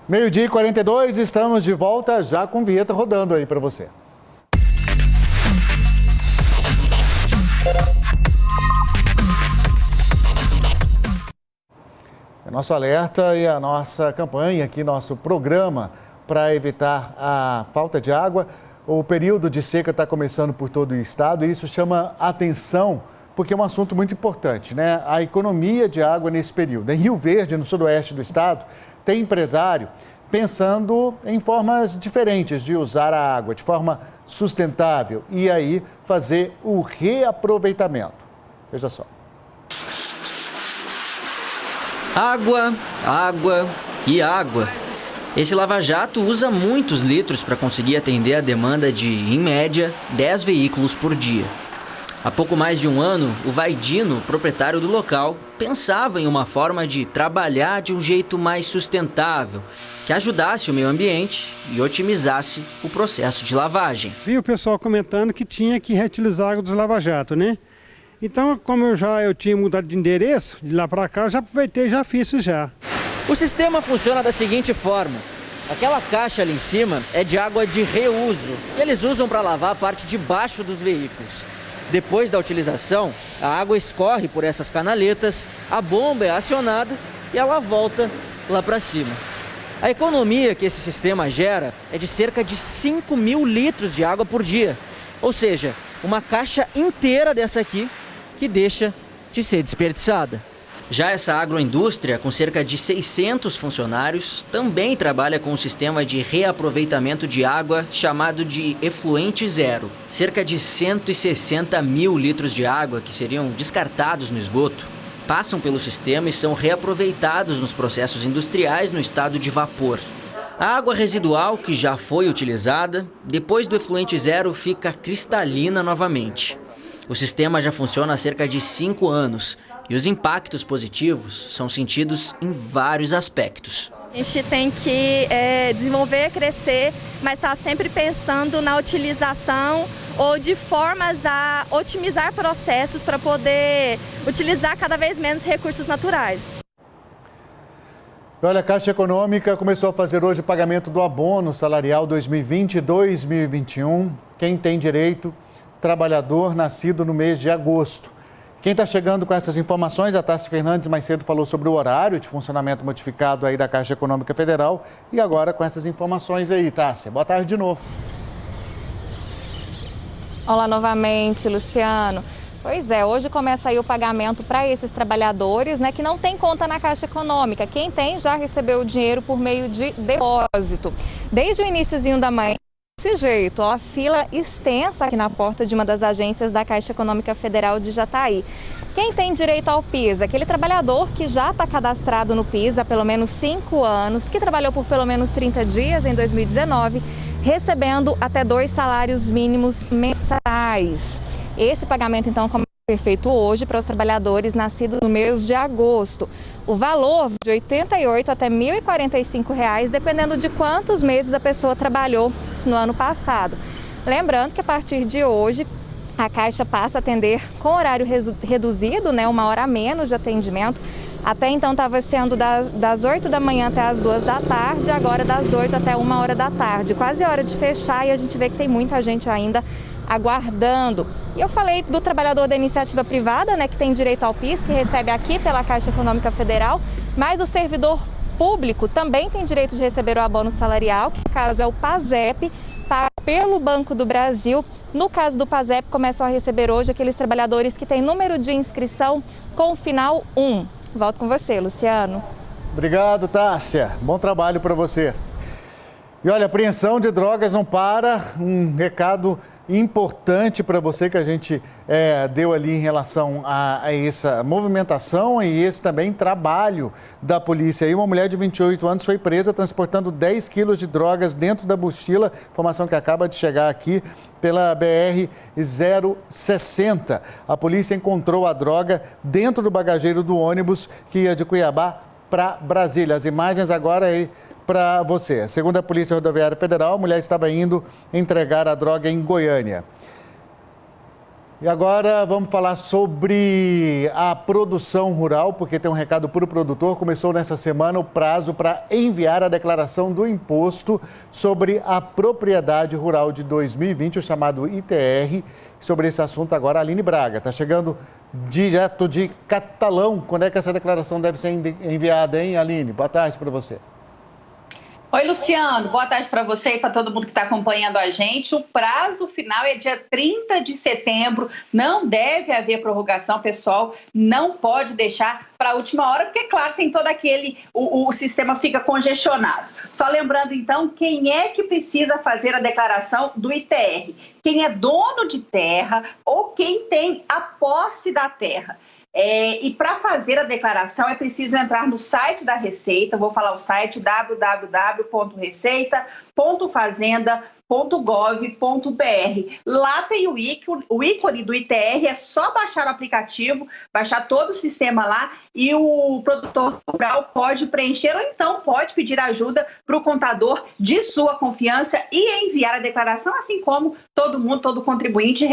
Meio-dia e 42, estamos de volta já com vinheta rodando aí para você. É nosso alerta e a nossa campanha aqui, nosso programa para evitar a falta de água. O período de seca está começando por todo o estado e isso chama atenção porque é um assunto muito importante, né? A economia de água nesse período. Em Rio Verde, no sudoeste do estado, tem empresário pensando em formas diferentes de usar a água, de forma sustentável e aí fazer o reaproveitamento. Veja só. Água, água e água. Esse lava-jato usa muitos litros para conseguir atender a demanda de, em média, 10 veículos por dia. Há pouco mais de um ano, o Vaidino, proprietário do local, pensava em uma forma de trabalhar de um jeito mais sustentável, que ajudasse o meio ambiente e otimizasse o processo de lavagem. Vi o pessoal comentando que tinha que reutilizar a água dos lava-jato, né? Então, como eu tinha mudado de endereço, de lá para cá, eu já aproveitei e já fiz isso já. O sistema funciona da seguinte forma. Aquela caixa ali em cima é de água de reuso e eles usam para lavar a parte de baixo dos veículos. Depois da utilização, a água escorre por essas canaletas, a bomba é acionada e ela volta lá para cima. A economia que esse sistema gera é de cerca de 5.000 litros de água por dia. Ou seja, uma caixa inteira dessa aqui que deixa de ser desperdiçada. Já essa agroindústria, com cerca de 600 funcionários, também trabalha com um sistema de reaproveitamento de água chamado de efluente zero. Cerca de 160.000 litros de água que seriam descartados no esgoto passam pelo sistema e são reaproveitados nos processos industriais no estado de vapor. A água residual que já foi utilizada, depois do efluente zero, fica cristalina novamente. O sistema já funciona há cerca de 5 anos e os impactos positivos são sentidos em vários aspectos. A gente tem que desenvolver, crescer, mas está sempre pensando na utilização ou de formas a otimizar processos para poder utilizar cada vez menos recursos naturais. Olha, a Caixa Econômica começou a fazer hoje o pagamento do abono salarial 2020 e 2021. Quem tem direito, trabalhador nascido no mês de agosto. Quem está chegando com essas informações, a Tássia Fernandes mais cedo falou sobre o horário de funcionamento modificado aí da Caixa Econômica Federal e agora com essas informações aí, Tássia. Boa tarde de novo. Olá novamente, Luciano. Pois é, hoje começa aí o pagamento para esses trabalhadores, né, que não tem conta na Caixa Econômica. Quem tem já recebeu o dinheiro por meio de depósito. Desde o iniciozinho da manhã, desse jeito, ó, a fila extensa aqui na porta de uma das agências da Caixa Econômica Federal de Jataí. Quem tem direito ao PIS? Aquele trabalhador que já está cadastrado no PIS há pelo menos 5 anos, que trabalhou por pelo menos 30 dias em 2019, recebendo até 2 salários mínimos mensais. Esse pagamento, então, começa a ser feito hoje para os trabalhadores nascidos no mês de agosto. O valor de R$ 88 até R$ 1.045, dependendo de quantos meses a pessoa trabalhou no ano passado. Lembrando que a partir de hoje, a Caixa passa a atender com horário reduzido, né, 1 hora a menos de atendimento. Até então estava sendo das 8 da manhã até as 2 da tarde, agora das 8 até 1 hora da tarde. Quase hora de fechar e a gente vê que tem muita gente ainda aguardando. E eu falei do trabalhador da iniciativa privada, né, que tem direito ao PIS, que recebe aqui pela Caixa Econômica Federal, mas o servidor público também tem direito de receber o abono salarial, que no caso é o PASEP, pago pelo Banco do Brasil. No caso do PASEP, começam a receber hoje aqueles trabalhadores que têm número de inscrição com o final 1. Volto com você, Luciano. Obrigado, Tássia. Bom trabalho para você. E olha, a apreensão de drogas não para. Um recado importante para você que a gente deu ali em relação a essa movimentação e esse também trabalho da polícia. Aí uma mulher de 28 anos foi presa transportando 10 quilos de drogas dentro da mochila, informação que acaba de chegar aqui pela BR-060. A polícia encontrou a droga dentro do bagageiro do ônibus que ia de Cuiabá para Brasília. As imagens agora aí para você. Segundo a Polícia Rodoviária Federal, a mulher estava indo entregar a droga em Goiânia. E agora vamos falar sobre a produção rural, porque tem um recado para o produtor. Começou nessa semana o prazo para enviar a declaração do imposto sobre a propriedade rural de 2020, o chamado ITR. Sobre esse assunto agora a Aline Braga está chegando direto de Catalão. Quando é que essa declaração deve ser enviada, hein, Aline? Boa tarde para você. Oi, Luciano. Boa tarde para você e para todo mundo que está acompanhando a gente. O prazo final é dia 30 de setembro. Não deve haver prorrogação, pessoal. Não pode deixar para a última hora, porque, claro, tem todo aquele... O sistema fica congestionado. Só lembrando, então, quem é que precisa fazer a declaração do ITR? Quem é dono de terra ou quem tem a posse da terra. E para fazer a declaração é preciso entrar no site da Receita, vou falar o site www.receita.fazenda.gov.br. Lá tem o ícone do ITR, é só baixar o aplicativo, baixar todo o sistema lá e o produtor rural pode preencher ou então pode pedir ajuda para o contador de sua confiança e enviar a declaração, assim como todo contribuinte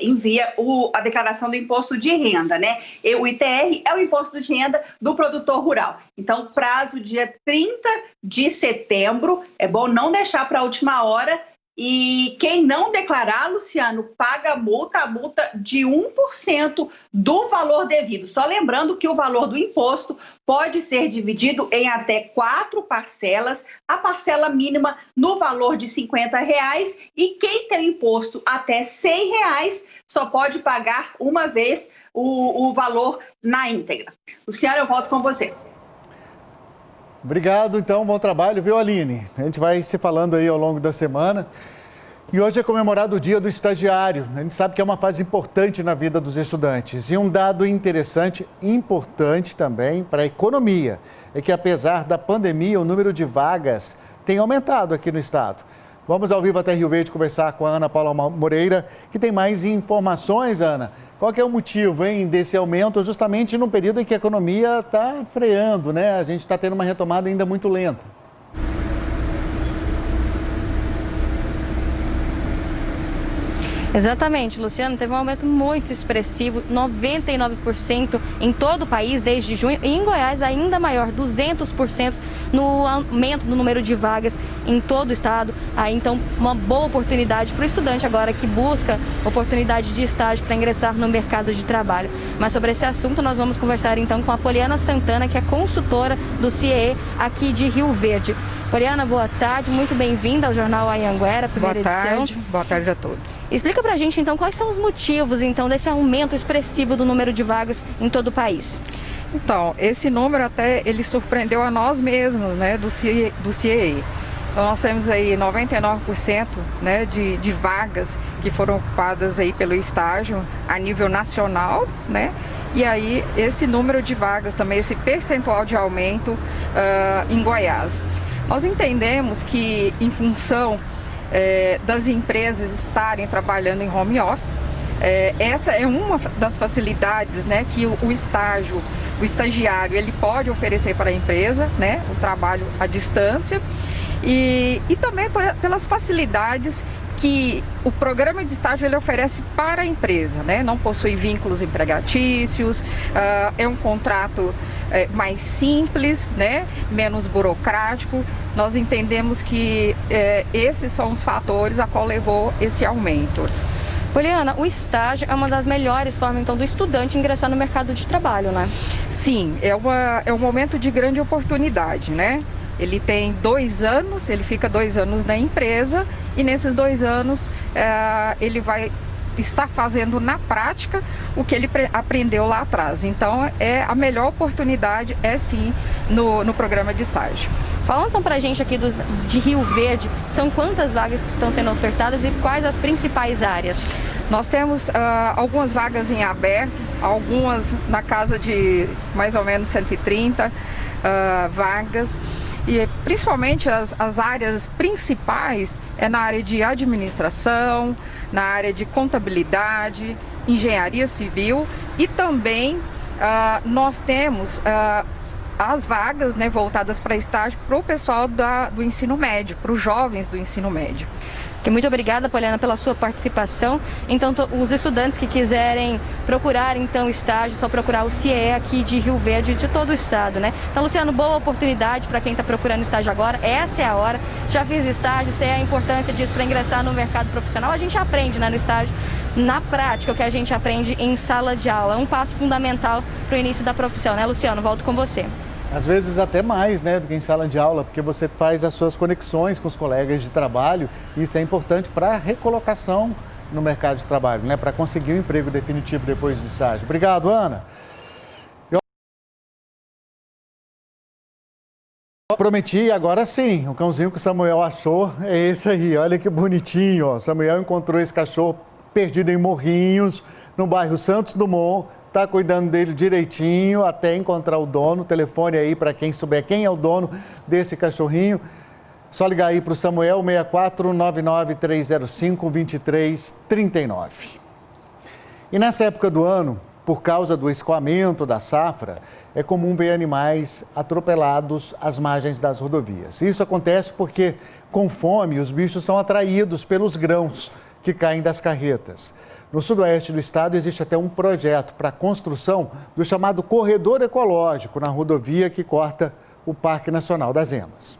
envia a declaração do imposto de renda, né? E o ITR é o imposto de renda do produtor rural. Então, prazo dia 30 de setembro, é bom não deixar para a última hora. E quem não declarar, Luciano, paga a multa de 1% do valor devido. Só lembrando que o valor do imposto pode ser dividido em até 4 parcelas, a parcela mínima no valor de R$50 e quem tem imposto até R$100 só pode pagar uma vez o valor na íntegra. Luciano, eu volto com você. Obrigado, então, bom trabalho, viu, Aline? A gente vai se falando aí ao longo da semana. E hoje é comemorado o Dia do Estagiário. A gente sabe que é uma fase importante na vida dos estudantes. E um dado interessante, importante também para a economia, é que apesar da pandemia, o número de vagas tem aumentado aqui no estado. Vamos ao vivo até Rio Verde conversar com a Ana Paula Moreira, que tem mais informações, Ana. Qual que é o motivo, hein, desse aumento, justamente num período em que a economia está freando, né? A gente está tendo uma retomada ainda muito lenta. Exatamente, Luciano, teve um aumento muito expressivo, 99% em todo o país desde junho e em Goiás ainda maior, 200% no aumento do número de vagas em todo o estado. Aí então uma boa oportunidade para o estudante agora que busca oportunidade de estágio para ingressar no mercado de trabalho. Mas sobre esse assunto nós vamos conversar então com a Poliana Santana, que é consultora do CIEE aqui de Rio Verde. Poliana, boa tarde, muito bem-vinda ao Jornal Anhanguera, primeira edição. Boa tarde a todos. Explica pra gente então quais são os motivos então desse aumento expressivo do número de vagas em todo o país. Então, esse número até ele surpreendeu a nós mesmos, né, do CIEE. Então nós temos aí 99%, né, de vagas que foram ocupadas aí pelo estágio a nível nacional, né? E aí esse número de vagas também, esse percentual de aumento em Goiás. Nós entendemos que, em função das empresas estarem trabalhando em home office, essa é uma das facilidades, né, que o estagiário, ele pode oferecer para a empresa, né, o trabalho à distância, e também pelas facilidades que o programa de estágio ele oferece para a empresa, né? Não possui vínculos empregatícios, é um contrato mais simples, né? Menos burocrático. Nós entendemos que esses são os fatores a qual levou esse aumento. Poliana, o estágio é uma das melhores formas então do estudante ingressar no mercado de trabalho, né? Sim, é um momento de grande oportunidade, né? Ele tem 2 anos, ele fica 2 anos na empresa e nesses 2 anos ele vai estar fazendo na prática o que ele aprendeu lá atrás. Então, a melhor oportunidade sim no programa de estágio. Fala então pra gente aqui de Rio Verde, são quantas vagas que estão sendo ofertadas e quais as principais áreas? Nós temos algumas vagas em aberto, algumas na casa de mais ou menos 130 vagas. E principalmente as áreas principais na área de administração, na área de contabilidade, engenharia civil e também nós temos as vagas, né, voltadas para estágio para o pessoal do ensino médio, para os jovens do ensino médio. Muito obrigada, Poliana, pela sua participação. Então, os estudantes que quiserem procurar, então, estágio, só procurar o CIE aqui de Rio Verde, de todo o estado, né? Então, Luciano, boa oportunidade para quem está procurando estágio agora. Essa é a hora. Já fiz estágio, sei a importância disso para ingressar no mercado profissional. A gente aprende, né, no estágio, na prática, o que a gente aprende em sala de aula. É um passo fundamental para o início da profissão, né, Luciano? Volto com você. Às vezes até mais, né, do que em sala de aula, porque você faz as suas conexões com os colegas de trabalho e isso é importante para a recolocação no mercado de trabalho, né, para conseguir um emprego definitivo depois do estágio. Obrigado, Ana. Eu prometi, agora sim, o cãozinho que o Samuel achou é esse aí, olha que bonitinho, ó. Samuel encontrou esse cachorro perdido em Morrinhos, no bairro Santos Dumont. Está cuidando dele direitinho até encontrar o dono. Telefone aí para quem souber quem é o dono desse cachorrinho. Só ligar aí para o Samuel, 6499-305-2339. E nessa época do ano, por causa do escoamento da safra, é comum ver animais atropelados às margens das rodovias. Isso acontece porque, com fome, os bichos são atraídos pelos grãos que caem das carretas. No sudoeste do estado existe até um projeto para a construção do chamado corredor ecológico na rodovia que corta o Parque Nacional das Emas.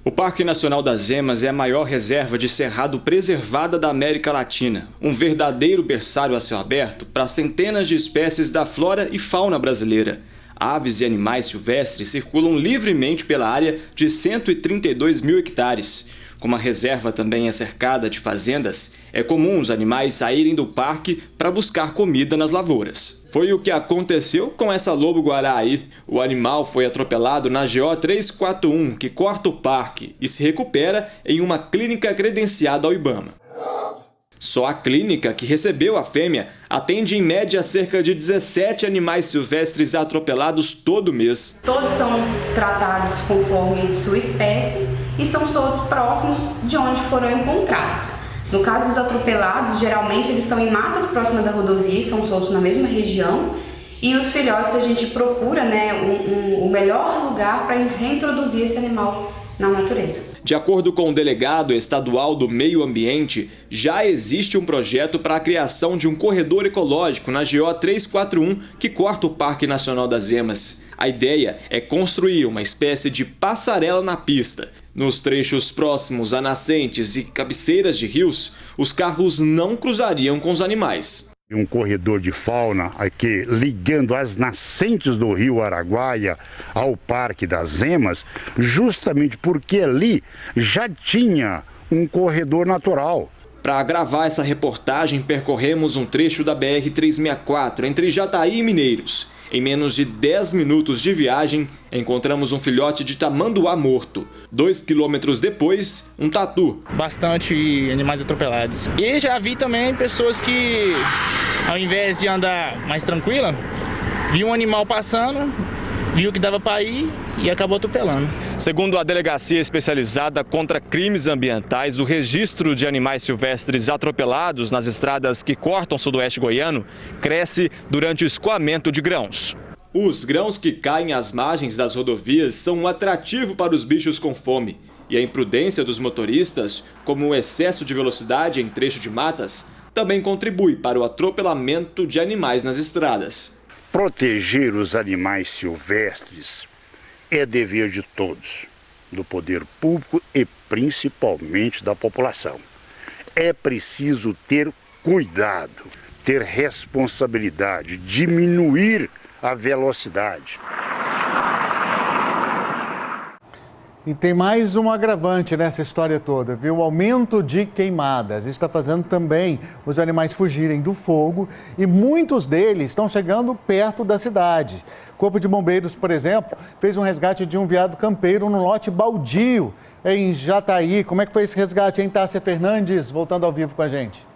O Parque Nacional das Emas é a maior reserva de cerrado preservada da América Latina. Um verdadeiro berçário a céu aberto para centenas de espécies da flora e fauna brasileira. Aves e animais silvestres circulam livremente pela área de 132 mil hectares. Como a reserva também é cercada de fazendas, é comum os animais saírem do parque para buscar comida nas lavouras. Foi o que aconteceu com essa lobo-guará aí. O animal foi atropelado na GO 341, que corta o parque, e se recupera em uma clínica credenciada ao IBAMA. Só a clínica que recebeu a fêmea atende em média cerca de 17 animais silvestres atropelados todo mês. Todos são tratados conforme sua espécie e são soltos próximos de onde foram encontrados. No caso dos atropelados, geralmente eles estão em matas próximas da rodovia e são soltos na mesma região. E os filhotes a gente procura, né, o melhor lugar para reintroduzir esse animal na natureza. De acordo com o delegado estadual do Meio Ambiente, já existe um projeto para a criação de um corredor ecológico na GO 341 que corta o Parque Nacional das Emas. A ideia é construir uma espécie de passarela na pista. Nos trechos próximos a nascentes e cabeceiras de rios, os carros não cruzariam com os animais. Um corredor de fauna aqui ligando as nascentes do rio Araguaia ao Parque das Emas, justamente porque ali já tinha um corredor natural. Para gravar essa reportagem, percorremos um trecho da BR-364 entre Jataí e Mineiros. Em menos de 10 minutos de viagem, encontramos um filhote de tamanduá morto. 2 quilômetros depois, um tatu. Bastante animais atropelados. E já vi também pessoas que, ao invés de andar mais tranquila, viu um animal passando, viu que dava para ir e acabou atropelando. Segundo a Delegacia Especializada contra Crimes Ambientais, o registro de animais silvestres atropelados nas estradas que cortam o sudoeste goiano cresce durante o escoamento de grãos. Os grãos que caem às margens das rodovias são um atrativo para os bichos com fome. E a imprudência dos motoristas, como o excesso de velocidade em trecho de matas, também contribui para o atropelamento de animais nas estradas. Proteger os animais silvestres é dever de todos, do poder público e principalmente da população. É preciso ter cuidado, ter responsabilidade, diminuir a velocidade. E tem mais um agravante nessa história toda, viu? O aumento de queimadas está fazendo também os animais fugirem do fogo e muitos deles estão chegando perto da cidade. O Corpo de Bombeiros, por exemplo, fez um resgate de um veado campeiro no lote baldio em Jataí. Como é que foi esse resgate, hein, Tássia Fernandes? Voltando ao vivo com a gente.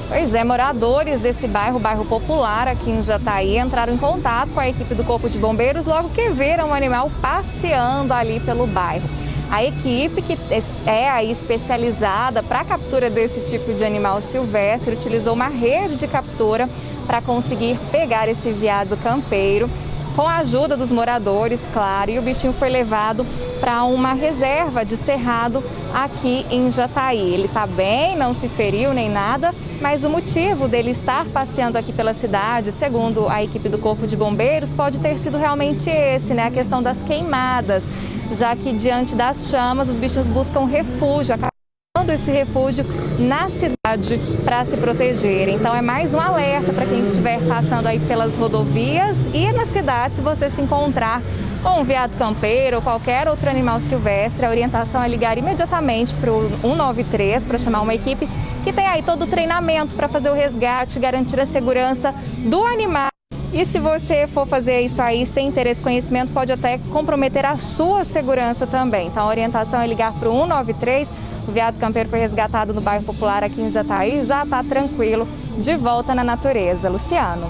Pois é, moradores desse bairro popular aqui em Jataí, entraram em contato com a equipe do Corpo de Bombeiros logo que viram o animal passeando ali pelo bairro. A equipe, que é aí especializada para a captura desse tipo de animal silvestre, utilizou uma rede de captura para conseguir pegar esse veado campeiro, com a ajuda dos moradores, claro, e o bichinho foi levado para uma reserva de cerrado aqui em Jataí. Ele está bem, não se feriu nem nada, mas o motivo dele estar passeando aqui pela cidade, segundo a equipe do Corpo de Bombeiros, pode ter sido realmente esse, né? A questão das queimadas, já que diante das chamas os bichos buscam refúgio, acabando esse refúgio na cidade para se proteger. Então é mais um alerta para quem estiver passando aí pelas rodovias e na cidade, se você se encontrar com um veado campeiro ou qualquer outro animal silvestre, a orientação é ligar imediatamente para o 193 para chamar uma equipe que tem aí todo o treinamento para fazer o resgate, garantir a segurança do animal. E se você for fazer isso aí sem ter esse conhecimento, pode até comprometer a sua segurança também. Então a orientação é ligar para o 193. O veado campeiro foi resgatado no bairro Popular aqui em Jataí, já está tranquilo, de volta na natureza. Luciano.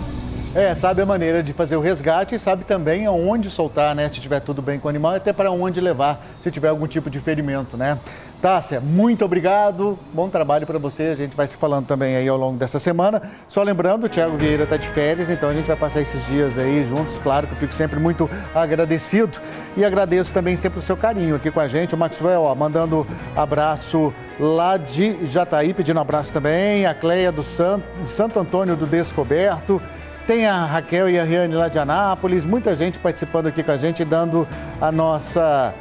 Sabe a maneira de fazer o resgate e sabe também aonde soltar, né? Se tiver tudo bem com o animal, até para onde levar, se tiver algum tipo de ferimento, né? Tássia, muito obrigado, bom trabalho para você, a gente vai se falando também aí ao longo dessa semana. Só lembrando, o Thiago Vieira está de férias, então a gente vai passar esses dias aí juntos, claro que eu fico sempre muito agradecido e agradeço também sempre o seu carinho aqui com a gente. O Maxwell, mandando abraço lá de Jataí, pedindo abraço também, a Cleia do Santo Antônio do Descoberto. Tem a Raquel e a Riane lá de Anápolis, muita gente participando aqui com a gente, dando a nossa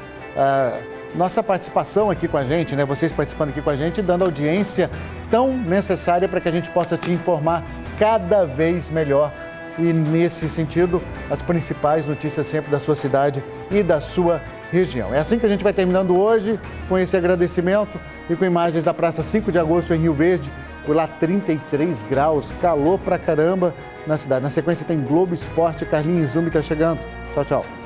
participação aqui com a gente, né? Vocês participando aqui com a gente, dando audiência tão necessária para que a gente possa te informar cada vez melhor. E nesse sentido, as principais notícias sempre da sua cidade e da sua região. É assim que a gente vai terminando hoje, com esse agradecimento e com imagens da Praça 5 de Agosto em Rio Verde. Por lá 33 graus, calor pra caramba na cidade. Na sequência tem Globo Esporte, Carlinhos Zumi tá chegando. Tchau, tchau.